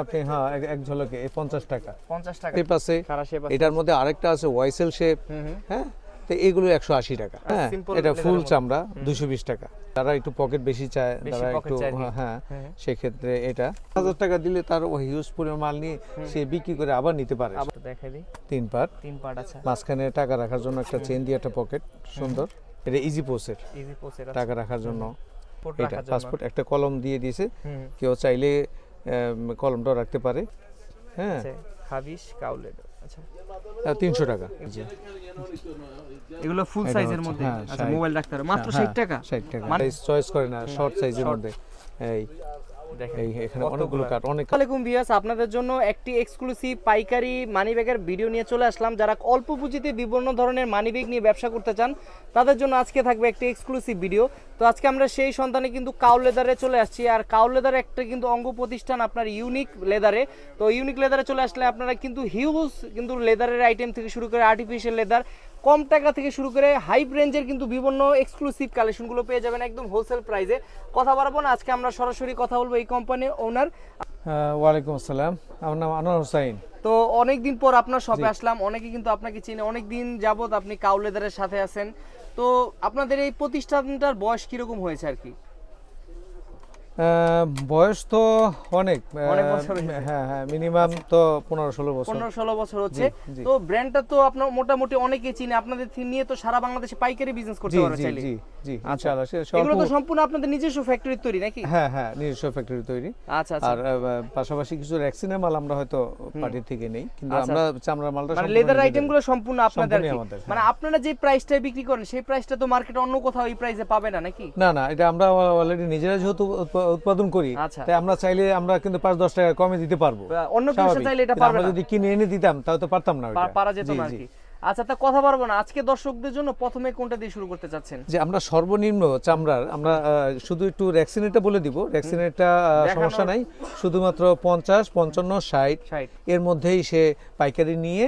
আপনি হ্যাঁ এক ঝলকে 50 টাকা 50 টাকা এই পাশে খাড়া শেপ আছে। এটার মধ্যে আরেকটা আছে ওয়াইসেল শেপ। হ্যাঁ, তো এগুলো 180 টাকা। হ্যাঁ, simple এটা ফুল leather-এর চামড়া 220 টাকা। যারা একটু পকেট বেশি চায়, বেশি যারা pocket একটু চায় আর কি। হ্যাঁ সেক্ষেত্রে এটা 1000 টাকা দিলে তার হিউজ পরিমাণ মাল নিয়ে সে বিক্রি করে আবার নিতে পারে। আবার দেখাই দিই 3 পার্ট, 3 পার্ট আছে। মাঝখানে টাকা রাখার জন্য একটা চেন দিয়ে একটা পকেট সুন্দর। এটা ইজি পোসের ইজি পোসের আছে। টাকা রাখার জন্য। পোর্ট এটা রাখার জন্য। পাসপোর্ট একটা কলম দিয়ে দিয়েছে, কেউ চাইলে কলমটাও রাখতে পারে। হ্যাঁ, আছে হাবিশ কাউলেট। আচ্ছা 300 টাকা। জি, এগুলো ফুল এটা সাইজের হচ্ছে, মধ্যে। হ্যাঁ, আচ্ছা 60 মোবাইল রাখতে পারে মাত্র হ্যাঁ, 60 টাকা। 60 টাকা। মানে চয়েস করে না শর্ট সাইজের short। মধ্যে। এই দেখেন এই এখানে অনেকগুলো কাট অনেক। আসসালামু আলাইকুম ভিউয়ার্স, আপনাদের জন্য একটি এক্সক্লুসিভ পাইকারি মানিব্যাগের ভিডিও নিয়ে চলে আসলাম। যারা অল্প পুঁজিতে বিভিন্ন ধরনের মানিব্যাগ নিয়ে ব্যবসা করতে চান তাদের জন্য আজকে থাকবে একটি এক্সক্লুসিভ ভিডিও। তো আজকে আমরা সেই সন্ধানে কিন্তু কাউ লেদারে চলে আসছি। আর কাউ লেদার একটা কিন্তু অঙ্গ প্রতিষ্ঠান আপনার ইউনিক লেদারে। তো ইউনিক লেদারে চলে আসলে আপনারা কিন্তু হিউজ কিন্তু লেদারের আইটেম থেকে শুরু করে আর্টিফিশিয়াল লেদার, কম টাকা থেকে শুরু করে হাই রেঞ্জের কিন্তু বিভিন্ন এক্সক্লুসিভ কালেকশনগুলো পেয়ে যাবেন একদম হোলসেল প্রাইসে। কথা বাড়াবো না, আজকে আমরা সরাসরি কথা বলবো এই কোম্পানির ওনার। ওয়ালাইকুম আসসালাম, আমার নাম আনোয়ার হোসাইন। তো অনেকদিন পর আপনার শপে আসলাম, অনেকে কিন্তু আপনাকে চিনে, অনেকদিন যাবত আপনি কাউ লেদারের সাথে আছেন। তো আপনাদের এই প্রতিষ্ঠানটার বয়স কিরকম হয়েছে আর কি? বয়স তো অনেক অনেক বছর হয়েছে। হ্যাঁ হ্যাঁ, মিনিমাম তো 15-16 বছর। 15-16 বছর হচ্ছে। জি। তো ব্র্যান্ডটা তো আপনার মোটামুটি অনেকে চিনে, আপনাদের নিয়ে তো সারা বাংলাদেশে পাইকারি বিজনেস করতে জি পারবে জি চাইলে। জি জি, আচ্ছা। ইনশাআল্লাহ। এগুলো তো সম্পূর্ণ আপনাদের নিজস্ব ফ্যাক্টরির তৈরি নাকি? হ্যাঁ হ্যাঁ, নিজস্ব ফ্যাক্টরি তৈরি। আচ্ছা আচ্ছা। আর পাশাপাশি কিছু রেক্সিনের মাল আমরা হয়তো পার্টির থেকে নেই, কিন্তু আচ্ছা। আমরা চামড়ার মালটা মানে সম্পূর্ণ লেদার নিজেদের। আইটেমগুলো সম্পূর্ণ আপনাদের আর কি। আমাদের, মানে আপনারা যে প্রাইসটায় বিক্রি করেন সেই প্রাইসটা তো মার্কেটে অন্য কোথাও এই প্রাইসে পাবে না নাকি? না না, এটা আমরা অলরেডি নিজেরা যেহেতু উৎপাদন করি, আচ্ছা। তাই আমরা চাইলে আমরা কিন্তু 5-10 টাকা কমে দিতে পারবো। অন্য কেউ স্বাভাবিক। চাইলে এটা কিন্তু পারবে আমরা না। যদি কিনে এনে দিতাম তাহলে তো পারতাম না ওইটা। পারা যেত জি, না আর জি। কি। আচ্ছা, তা কথা পারবো না, আজকে দর্শকদের জন্য প্রথমে কোনটা দিয়ে শুরু করতে চাচ্ছেন? যে আমরা সর্বনিম্ন চামড়ার আমরা শুধু একটু রেক্সিনেটটা বলে দিব। রেক্সিনেটটা সমস্যা নাই, শুধুমাত্র 50, 55, 60 60 এর মধ্যেই সে পাইকারি নিয়ে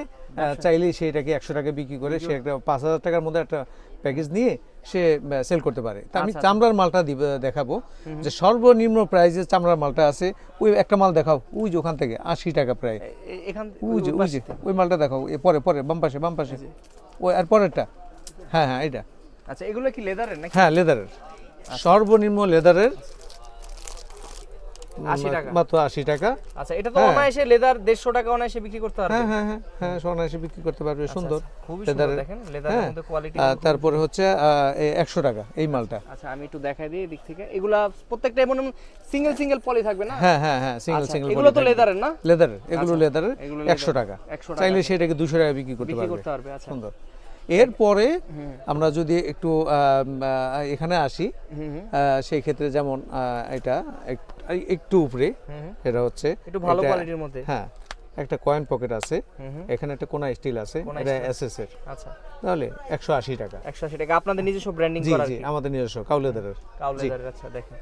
চাইলেই সে এটাকে 100 টাকা বিক্রি করে সে একটা 5000 টাকার মধ্যে একটা প্যাকেজ নিয়ে সে সেল করতে পারে। তা আমি আচ্ছা, চামড়ার মালটা দেখাবো যে সর্বনিম্ন প্রাইসে চামড়ার মালটা আছে। ওই একটা মাল দেখাও, ওই যে ওখান থেকে 80 টাকা প্রায়। এখান ওই যে ওই মালটা দেখাও, পরে পরে বাম পাশে ওই আর পরেরটা। হ্যাঁ হ্যাঁ, এটা। আচ্ছা, এগুলো কি লেদারের নাকি? হ্যাঁ, লেদারের। সর্বনিম্ন লেদারের 80 টাকা। মাত্র 80 টাকা। আচ্ছা, এটা তো অনায়াসে লেদার 150 টাকা অনায়াসে বিক্রি করতে পারবে। হ্যাঁ হ্যাঁ হ্যাঁ হ্যাঁ, সোনাইসে বিক্রি করতে পারবে। সুন্দর খুবই সুন্দর, দেখেন লেদারের মধ্যে কোয়ালিটি। তারপরে হচ্ছে 100 টাকা এই মালটা। আচ্ছা, আমি একটু দেখাই দিই এদিক থেকে। এগুলা প্রত্যেকটা এমন সিঙ্গেল পলি থাকবে না? হ্যাঁ হ্যাঁ হ্যাঁ, সিঙ্গেল আচ্ছা, সিঙ্গেল। এগুলো তো লেদারের না? লেদারের, এগুলো লেদারের। এগুলো 100 টাকা। 100 টাকা চাইলে সেটাকে 200 টাকা বিক্রি করতে বিক্রি পারবে। করতে পারবে। আচ্ছা। সুন্দর। এরপরে আমরা যদি একটু এখানে আসি, সেই ক্ষেত্রে যেমন এটা একটু উপরে, এটা হচ্ছে একটু ভালো কোয়ালিটির মধ্যে। হ্যাঁ, একটা কয়েন পকেট আছে, এখানে একটা কোনা স্টিল আছে, এটা এসএস এর। আচ্ছা, তাহলে 180 টাকা। 180 টাকা আপনাদের নিজস্ব ব্র্যান্ডিং জি করা আর জি, কি? আমাদের নিজস্ব কাউ লেদারের। কাউ লেদারের। আচ্ছা, দেখেন।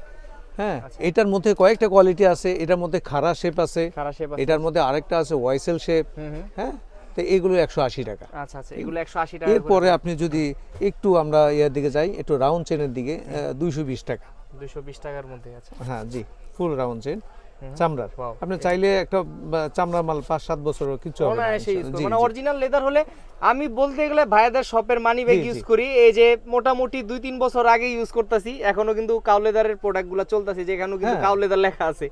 হ্যাঁ, এটার মধ্যে কয়েকটা কোয়ালিটি আছে। এটার মধ্যে খাড়া শেপ আছে, খাড়া শেপ আছে। এটার মধ্যে আরেকটা আছে ওয়াইসেল শেপ। হ্যাঁ, তো এগুলো 180 টাকা। আচ্ছা আচ্ছা, এগুলো 180 টাকা। এরপরে আপনি যদি একটু আমরা ইয়ার দিকে যাই, একটু রাউন্ড চেনের দিকে, 220 টাকা। 220 টাকার মধ্যে আছে। হ্যাঁ জি, ফুল রাউন্ড চেন চামড়ার। Wow, আপনি চাইলে একটা চামড়ার মাল 5-7 বছরও কিছু হবে না। অনায়াসে ইউজ জি, মানে জি। অরিজিনাল লেদার হলে আমি বলতে গেলে ভাইয়াদের শপের মানি ব্যাগ জি, ইউজ জি। করি। এই যে মোটামুটি 2-3 বছর আগে ইউজ করতেছি, এখনো কিন্তু কাউ লেদারের প্রোডাক্টগুলো চলতেছে, যেখানেও কিন্তু কাউ লেদার লেখা আছে।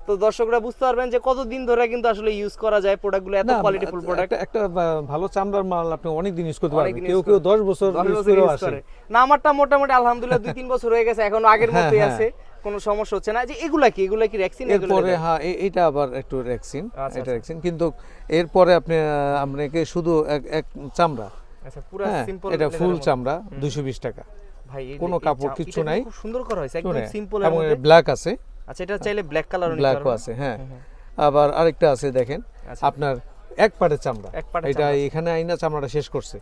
তো দর্শকরা বুঝতে পারবেন যে কতদিন ধরে কিন্তু আসলে ইউজ করা যায় প্রোডাক্টগুলো, এত না, কোয়ালিটিফুল প্রোডাক্ট। একটা ভালো চামড়ার মাল আপনি অনেক দিন ইউজ করতে পারবেন। অনেকদিন কেউ use কেউ 10 বছর ইউজ করেও আসে। না, আমারটা মোটামুটি আলহামদুলিল্লাহ 2-3 বছর হয়ে গেছে, এখনো আগের হ্যাঁ, মতোই হ্যাঁ। আছে, কোনো সমস্যা হচ্ছে না। যে এগুলা কি রেক্সিন? এরপরে হ্যাঁ, এটা আবার একটু রেক্সিন। আচ্ছা, এটা রেক্সিন, কিন্তু এরপরে আপনি আপনাকে শুধু এক চামড়া। আচ্ছা, পুরো হ্যাঁ, সিম্পল। এটা ফুল চামড়া 220 টাকা। ভাই, কোনো কাপড় কিচ্ছু নাই, খুব সুন্দর করা হয়েছে, একদম শুনে, সিম্পল এর এবং মধ্যে। ব্ল্যাক আছে। আচ্ছা, এটা চাইলে ব্ল্যাক কালারও নিতে ব্ল্যাকও পারবেন। আছে। হ্যাঁ, আবার আরেকটা আছে দেখেন, আচ্ছা। আপনার এক পাটের চামড়া। এক পাটের এটা চামড়া। এখানে আইনা চামড়াটা শেষ করছে।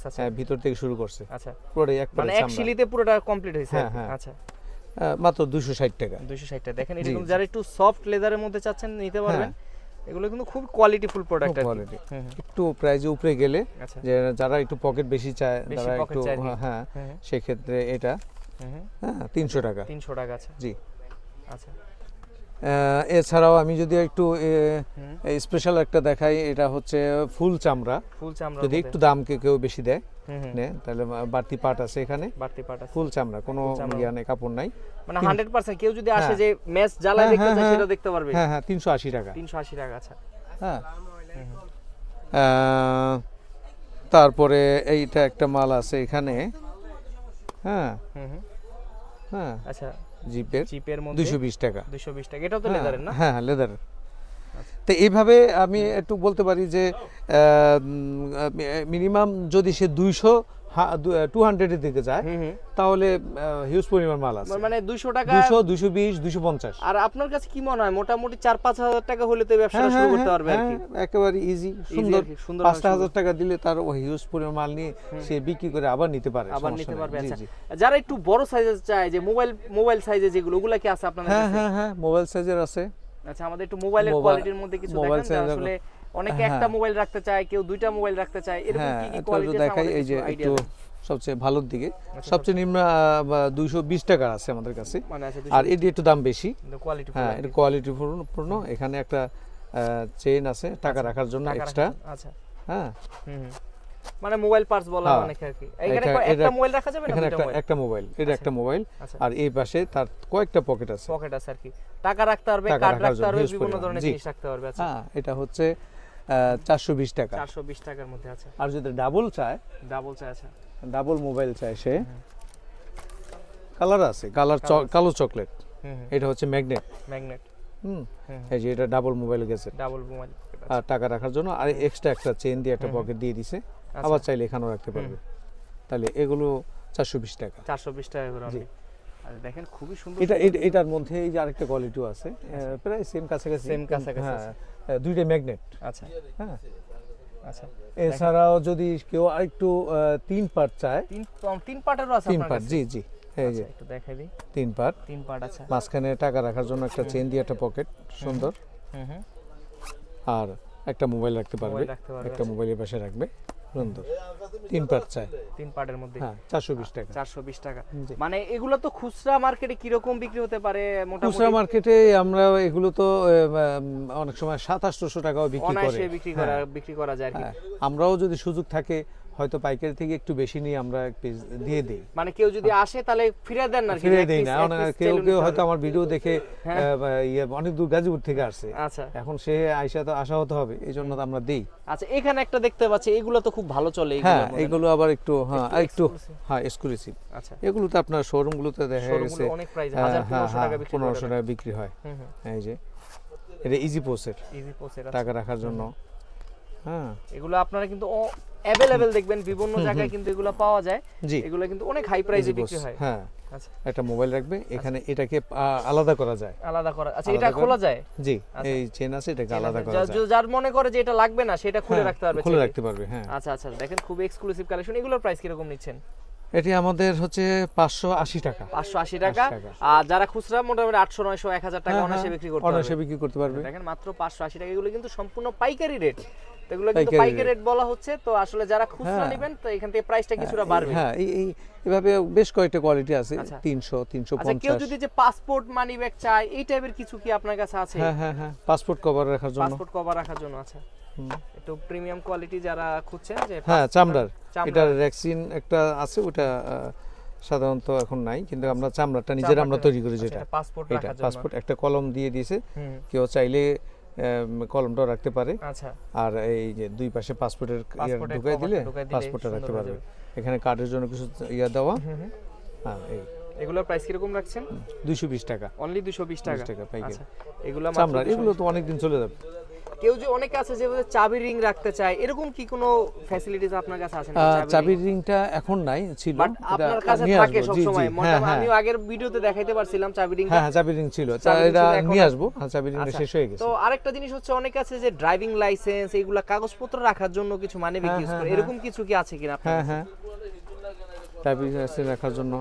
আচ্ছা। হ্যাঁ, ভিতর থেকে শুরু করছে, আচ্ছা, পুরো এক মানে পাটের এক চামড়া। শিলিতে পুরোটা কমপ্লিট হয়েছে। হ্যাঁ, হ্যাঁ। আচ্ছা, মাত্র 260 টাকা। 260 টাকা। দেখেন, জি, এরকম জি। যারা একটু সফট লেদারের মধ্যে চাচ্ছেন নিতে পারবেন। এগুলো কিন্তু খুব কোয়ালিটিফুল প্রোডাক্ট আর কি। কোয়ালিটি একটু প্রাইজে উপরে গেলে, আচ্ছা, যে যারা একটু পকেট বেশি চায়, বেশি যারা pocket একটু চায় আর কি। হ্যাঁ, সেই ক্ষেত্রে এটা হ্যাঁ 300 টাকা। 300 টাকা আছে। জি। আচ্ছা, এছাড়াও আমি যদি একটু স্পেশাল একটা দেখাই, এটা হচ্ছে ফুল চামড়া। ফুল চামড়া যদি একটু দামকে কেউ বেশি দেয় তাহলে বাড়তি পাট আছে এখানে, বাড়তি পাট আছে, ফুল চামড়া, কোনো ইয়া নেই, কাপড় নাই। মানে 100% কেউ যদি আসে যে ম্যাচ জ্বালায় দেখতে চায় সেটা দেখতে পারবে। হ্যাঁ হ্যাঁ 380 টাকা। 380 টাকা। আচ্ছা হ্যাঁ তারপরে এইটা একটা মাল আছে এখানে। হ্যাঁ হ্যাঁ আচ্ছা জিপের মধ্যে 220 টাকা। 220 টাকা, এটাও তো লেদারের না? হ্যাঁ লেদারের। তো এইভাবে আমি একটু বলতে পারি যে মিনিমাম যদি সে 200 এর দিকে যায় তাহলে হিউজ পরিমাণ মাল আছে, মানে 200 টাকা, 200 220 250। আর আপনার কাছে কি মনে হয় মোটামুটি 4-5 হাজার টাকা হলে তো ব্যবসাটা শুরু করতে পারবে আর কি? একেবারে ইজি, সুন্দর। 5,000 টাকা দিলে তার ওই হিউজ পরিমাণ মাল নিয়ে সে বিক্রি করে আবার নিতে পারে। আচ্ছা, যারা একটু বড় সাইজের চায়, যে মোবাইল সাইজে যেগুলো, ওগুলা কি আছে আপনাদের কাছে? হ্যাঁ মোবাইল সাইজের আছে। আচ্ছা, আমাদের একটু মোবাইলের কোয়ালিটির মধ্যে কিছু দেখান। আসলে অনেকে একটা মোবাইল রাখতে চায়, কেউ দুইটা মোবাইল রাখতে চায়, এরকম কি কি কোয়ালিটি আছে দেখাই। এই যে একটু সবচেয়ে ভালোর দিকে, সবচেয়ে নিম্ন 220 টাকা আছে আমাদের কাছে, আর এটি একটু দাম বেশি। হ্যাঁ, এটা কোয়ালিটি পূর্ণ। এখানে একটা চেইন আছে টাকা রাখার জন্য এক্সট্রা। আচ্ছা হ্যাঁ, মানে মোবাইল পার্স বলা অনেকে আর কি। এখানে একটা মোবাইল রাখা যাবে না? এখানে একটা মোবাইল, এটা একটা মোবাইল, আর এই পাশে তার কয়েকটা পকেট আছে আর কি। টাকা রাখতে পারবে, কার্ড রাখতে পারবে, বিভিন্ন ধরনের জিনিস রাখতে পারবে। আচ্ছা, হ্যাঁ, এটা হচ্ছে 420 টাকা। 420 টাকার মধ্যে আছে। আর যদি ডাবল চায়, আচ্ছা, ডাবল মোবাইল চায় সে, কালার আছে, কালো চকলেট। এটা হচ্ছে ম্যাগনেট। এই যে এটা ডাবল মোবাইল গেছে, ডাবল মোবাইল, আর টাকা রাখার জন্য আর এক্সট্রা একটা চেইন দিয়ে একটা পকেট দিয়ে দিছে, আবার চাইলে এখানেও রাখতে পারবে। তাহলে এগুলো 420 টাকা। 420 টাকা করে। আর দেখেন খুবই সুন্দর। এটার মধ্যে এই যে আরেকটা কোয়ালিটিও আছে, প্রায় সেম কাছাকাছি। হ্যাঁ, দুইটা ম্যাগনেট। আচ্ছা হ্যাঁ, আচ্ছা। এছাড়াও যদি কেউ একটু 3 পার্ট চায়, 3 পার্টেরও আছে আপনার কাছে? জি এই যে একটু দেখাই দিই। 3 পার্ট। আচ্ছা। মাঝখানে টাকা রাখার জন্য একটা চেইন দিয়ে একটা পকেট, সুন্দর। আর একটা মোবাইল রাখতে পারবে, একটা মোবাইলের পাশে রাখবে, সুন্দর। 3 পার্ট চাই, 3 পার্টের মধ্যে। হ্যাঁ, 420 টাকা। 420 টাকা। মানে এগুলো তো খুচরা মার্কেটে কি রকম বিক্রি হতে পারে মোটামুটি? খুচরা মার্কেটে আমরা এগুলো তো অনেক সময় 700-800 টাকাও বিক্রি করা যায় আর কি। আমরাও যদি সুযোগ থাকে হয়তো পাইকারি থেকে একটু বেশি নিয়ে আমরা দিয়ে দেই। মানে কেউ যদি আসে তাহলে ফিরে দেন না? ফিরে দেই না। কেউ হয়তো আমার ভিডিও দেখে অনেক দূর গাজীপুর থেকে আসছে, আচ্ছা, এখন সে আসা হতে হবে, এই জন্য আমরা দেই। আচ্ছা, এখানে একটা দেখতে পাচ্ছি, এগুলো তো খুব ভালো চলে। হ্যাঁ, এগুলো আবার একটু এক্সক্লুসিভ। আচ্ছা, এগুলো তো আপনার শোরুমগুলোতে দেখা গেছে অনেক প্রাইস, 1500 টাকা 1500 টাকা বিক্রি হয়। এই যে এটা ইজি পোসের, টাকা রাখার জন্য। হ্যাঁ, এগুলো আপনারা কিন্তু अवेलेबल দেখবেন বিভিন্ন জায়গায়, কিন্তু এগুলো পাওয়া যায়। এগুলো কিন্তু অনেক হাই প্রাইসে বিক্রি হয়। হ্যাঁ, আচ্ছা, একটা মোবাইল রাখবে এখানে, এটাকে আলাদা করা যায়। আচ্ছা, এটা খোলা যায়? জি, এই চেন আছে, এটাকে আলাদা করা যায়। যার মনে করে যে এটা লাগবে না সেটা খুলে রাখতে পারবে, খুলে রাখতে পারবে। হ্যাঁ, আচ্ছা, দেখেন খুব এক্সক্লুসিভ কালেকশন। এগুলোর প্রাইস কি রকম নিচ্ছেন? এটি আমাদের হচ্ছে 580 টাকা। 580 টাকা। আর যারা খুচরা মোটামুটি 800 900 1000 টাকা অনায়াসে বিক্রি করতে পারবে। দেখেন মাত্র 580 টাকা। এগুলো কিন্তু সম্পূর্ণ পাইকারি রেট। এগুলো কিন্তু পাইকারি রেট বলা হচ্ছে। তো আসলে যারা খুচরা নেবেন তো এখান থেকে প্রাইসটা কিছুটা বাড়বে। হ্যাঁ, এইভাবে বেশ কয়েকটা কোয়ালিটি আছে, 300 350। আচ্ছা, কেউ যদি যে পাসপোর্ট মানি ব্যাগ চায়, এই টাইপের কিছু কি আপনার কাছে আছে? হ্যাঁ, পাসপোর্ট কভার রাখার জন্য। আচ্ছা, একটু প্রিমিয়াম কোয়ালিটি যারা খুঁজছেন, যে হ্যাঁ, চামড়ার, এটা রেক্সিন একটা আছে, ওটা সাধারণত এখন নাই, কিন্তু আমরা চামড়াটা নিজেরা আমরা তৈরি করি, যেটা পাসপোর্ট একটা কলম দিয়ে দিয়েছে, কেউ চাইলে কলমটাও রাখতে পারে। আচ্ছা, আর এই যে দুই পাশে পাসপোর্টের ঢুকাই দিলে পাসপোর্টটা রাখতে পারবে। এখানে কার্ডের জন্য কিছু দেওয়া। হ্যাঁ, এগুলোর প্রাইস কি রকম রাখছেন? 220 টাকা। অনলি 220 টাকা পাইকারি। আচ্ছা, এগুলো চামড়া, এগুলো তো অনেক দিন চলে যাবে। কেউ যে অনেক আছে যে চাবি রিং রাখতে চায়, এরকম কি কোনো ফ্যাসিলিটিস আপনার কাছে আছে না? চাবি রিংটা এখন নাই, ছিল, বাট আপনার কাছে থাকে সব সময়। আমিও আগের ভিডিওতে দেখাইতে পারছিলাম চাবি রিং। হ্যাঁ, চাবি রিং ছিল, এটা নিয়ে আসবো। চাবি রিংটা শেষ হয়ে গেছে। তো আরেকটা জিনিস হচ্ছে, অনেক আছে যে ড্রাইভিং লাইসেন্স, এইগুলা কাগজপত্র রাখার জন্য কিছু মানি ব্যাগ ইউজ করে, এরকম কিছু কি আছে কিনা আপনার? হ্যাঁ, চাবি রাখার জন্য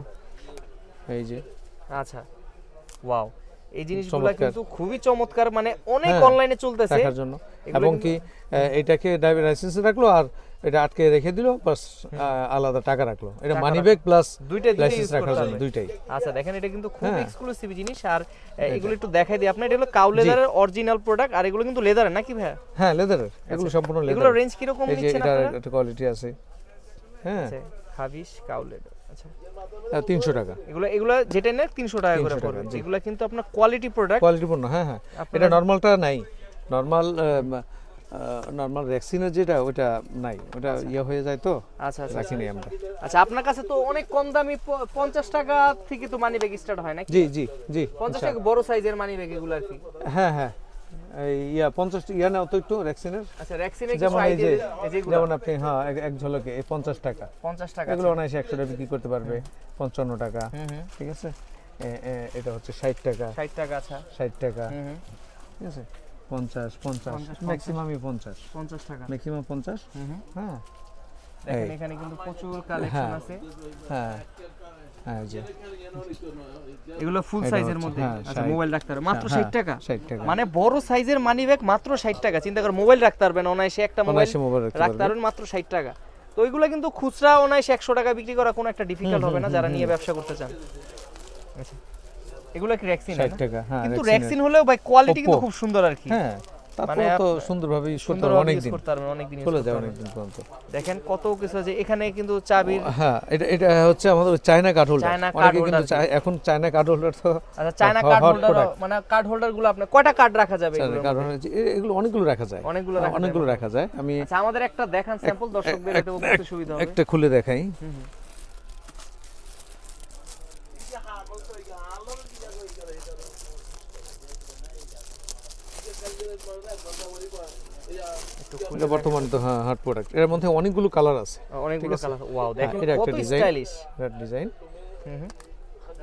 এই যে। আচ্ছা, ওয়াও, এই জিনিসগুলো কিন্তু খুবই চমৎকার, মানে অনেক অনলাইনে চলতেছে দেখার জন্য। এবং কি এটাকে ড্রাইভিং লাইসেন্সে রাখলো আর এটা আটকে রেখে দিল, প্লাস আলাদা টাকা রাখলো। এটা মানি ব্যাগ প্লাস লাইসেন্স রাখার জন্য দুইটাই। আচ্ছা দেখেন এটা কিন্তু খুব এক্সক্লুসিভ জিনিস। আর এগুলো একটু দেখাই দিই আপনার, এটা হলো কাউ লেদারের অরিজিনাল প্রোডাক্ট, আর এগুলো কিন্তু লেদারের নাকি ভাই? হ্যাঁ লেদারের, এগুলো সম্পূর্ণ লেদার। এগুলো রেঞ্জ কি রকম নিচ্ছেন আপনারা? এটা একটা কোয়ালিটি আছে। হ্যাঁ আচ্ছা হাবিশ কাউ লেদার, আচ্ছা 300 টাকা। এগুলো যেটা নেয় 300 টাকা করে পড়বে। এগুলো কিন্তু আপনার কোয়ালিটি প্রোডাক্ট, কোয়ালিটি পণ্য। হ্যাঁ হ্যাঁ, এটা নরমালটা নাই, নরমাল রেক্সিনের যেটা ওটা নাই, ওটা ইয়ে হয়ে যায় তো। আচ্ছা আচ্ছা রাখিনি আমরা। আচ্ছা আপনার কাছে তো অনেক কম দামি 50 টাকা থেকে তো মানি ব্যাগ স্টার্ট হয় নাকি? জি জি জি, 50 টাকা বড় সাইজের মানি ব্যাগ এগুলো আর কি। হ্যাঁ হ্যাঁ, এই 50 ইয়া নাও তো একটু রেক্সিনের। আচ্ছা রেক্সিনের কি যেমন এই যে যেগুলো যেমন আপনি হ্যাঁ এক ঝলকে এই 50 টাকা, 50 টাকা এগুলো অনায়াসে 100 টাকা বিক্রি করতে পারবে। 55 টাকা, ঠিক আছে। এটা হচ্ছে 60 টাকা। 60 টাকা, আচ্ছা 60 টাকা, ঠিক আছে। 50 ম্যাক্সিমামই 50 টাকা, ম্যাক্সিমাম 50। হ্যাঁ দেখেন এখানে কিন্তু প্রচুর কালেকশন আছে। হ্যাঁ হ্যাঁ জি, এগুলো ফুল সাইজের মধ্যে। আচ্ছা মোবাইল রাখতে পারবেন মাত্র 60 টাকা। 60 টাকা, মানে বড় সাইজের মানি ব্যাগ মাত্র 60 টাকা। চিন্তা করেন মোবাইল রাখতে পারবেন অনায়াসে, একটা মোবাইল রাখতে পারবেন মাত্র 60 টাকা। তো ওইগুলো কিন্তু খুচরা অনায়াসে 100 টাকা বিক্রি করা কোনো একটা ডিফিকাল্ট হবে না যারা নিয়ে ব্যবসা করতে চান। আচ্ছা এগুলো কি রেক্সিন? 60 টাকা। হ্যাঁ কিন্তু রেক্সিন হলেও ভাই কোয়ালিটি কিন্তু খুব সুন্দর আর কি। হ্যাঁ তারপরে তো সুন্দরভাবে ইউজ করতে অনেক দিন চলে যায়, অনেক দিন পর্যন্ত। দেখেন কত কিছু আছে এখানে কিন্তু চাবির। হ্যাঁ এটা হচ্ছে আমাদের চায়না কার্ড হোল্ডার। অনেকে কিন্তু এখন চায়না কার্ড হোল্ডার তো। আচ্ছা চায়না কার্ড হোল্ডার, মানে কার্ড হোল্ডার গুলো আপনি কয়টা কার্ড রাখা যাবে? এগুলো অনেকগুলো রাখা যায়, অনেকগুলো রাখা যায়। আমি আচ্ছা আমাদের একটা দেখান স্যাম্পল, দর্শকদের এতে বুঝতে সুবিধা হবে। একটা খুলে দেখাই। এটা বর্তমানে তো হ্যাঁ হট প্রোডাক্ট। এর মধ্যে অনেকগুলো কালার আছে, অনেকগুলো কালার। ওয়াও দেখেন এটা কত একটা ডিজাইন, স্টাইলিশ এটা ডিজাইন।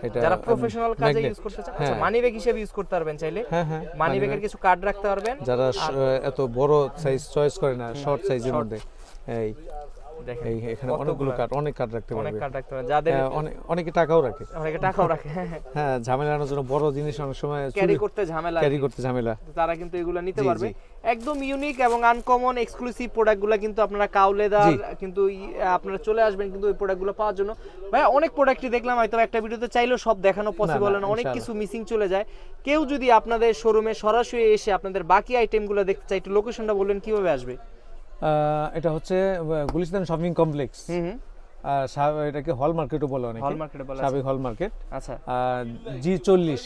এটা যারা প্রফেশনাল কাজে ইউজ করতে চান, আচ্ছা মানি ব্যাগ হিসেবে ইউজ করতে পারবেন চাইলে। হ্যাঁ হ্যাঁ, মানি ব্যাগের কিছু কার্ড রাখতে পারবেন। যারা এত বড় সাইজ চয়েস করে না, শর্ট সাইজের মধ্যে এই দেখেন এখানে অনেকগুলো কার্ড, অনেক কার্ড রাখতে পারবে। অনেক কার্ড রাখতে পারবে, যাদের অনেকে টাকাও রাখে, অনেকে টাকাও রাখে। হ্যাঁ ঝামেলার জন্য বড় জিনিস অনেক সময় ক্যারি করতে ঝামেলা, তারা কিন্তু এগুলো নিতে পারবে। একদম ইউনিক এবং আনকমন এক্সক্লুসিভ প্রোডাক্টগুলো কিন্তু আপনারা কাউ লেদার কিন্তু আপনারা চলে আসবেন কিন্তু ওই প্রোডাক্টগুলো পাওয়ার জন্য। ভাই অনেক প্রোডাক্টই দেখলাম, হয়তো একটা ভিডিওতে চাইলেও সব দেখানো পসিবল না, অনেক কিছু মিসিং চলে যায়। কেউ যদি আপনাদের শোরুমে সরাসরি এসে আপনাদের বাকি আইটেমগুলো দেখতে চাই, একটু লোকেশনটা বলবেন কিভাবে আসবে? এটা হচ্ছে গুলিস্তান শপিং কমপ্লেক্স। এটাকে হল মার্কেটও বলে অনেকে, সাবেক হল মার্কেট। আচ্ছা G40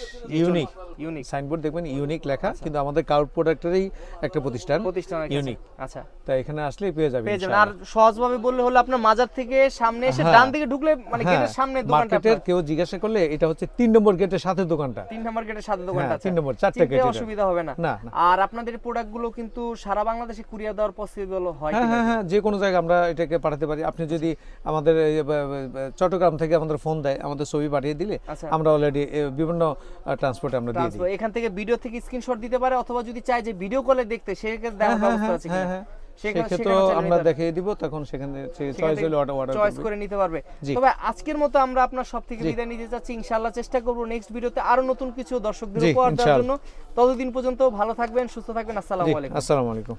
ইউনিক সাইনবোর্ড দেখবেন, ইউনিক লেখা, কিন্তু আমাদের কাউড প্রোডাক্টেরই একটা প্রতিষ্ঠান ইউনিক। আচ্ছা তাই এখানে আসলেই পেয়ে যাবেন। আর সহজভাবে বললে হলো আপনার মাজার থেকে সামনে এসে ডান দিকে ঢুকলে মানে গেটের সামনে দোকানটা। মার্কেটের কেউ জিজ্ঞাসা করলে এটা হচ্ছে 3 নম্বর গেটের সাথে দোকানটা। 3 নম্বর গেটের সাথে দোকানটা। 3 নম্বর 4টা গেট, অসুবিধা হবে না। আর আপনাদের প্রোডাক্টগুলো কিন্তু সারা বাংলাদেশে কুরিয়ার দেওয়ার পসিবল হয় কিনা? হ্যাঁ হ্যাঁ, যে কোনো জায়গায় আমরা এটাকে পাঠাতে পারি। আপনি যদি আমাদের চট্টগ্রাম থেকে আমাদের ফোন দেয়, আমাদের ছবি পাঠিয়ে দিলে আমরা অলরেডি বিভিন্ন ট্রান্সপোর্টে আমরা দিয়ে দিই। এখান থেকে ভিডিও থেকে স্ক্রিনশট দিতে পারে, অথবা যদি চায় যে ভিডিও কলে দেখতে, সেক্ষেত্রে দেওয়ার ব্যবস্থা আছে কিনা? সেক্ষেত্রে আমরা দেখিয়ে দিব, তখন সেখানে চয়েস হলে অর্ডার চয়েস করে নিতে পারবে। তবে আজকের মতো আমরা আপনার সব থেকে বিদায় নিতে যাচ্ছি। ইনশাআল্লাহ চেষ্টা করব নেক্সট ভিডিওতে আরো নতুন কিছু দর্শকদের উপহার দেওয়ার জন্য। ততদিন পর্যন্ত ভালো থাকবেন, সুস্থ থাকবেন। আসসালামু আলাইকুম। আসসালামু আলাইকুম।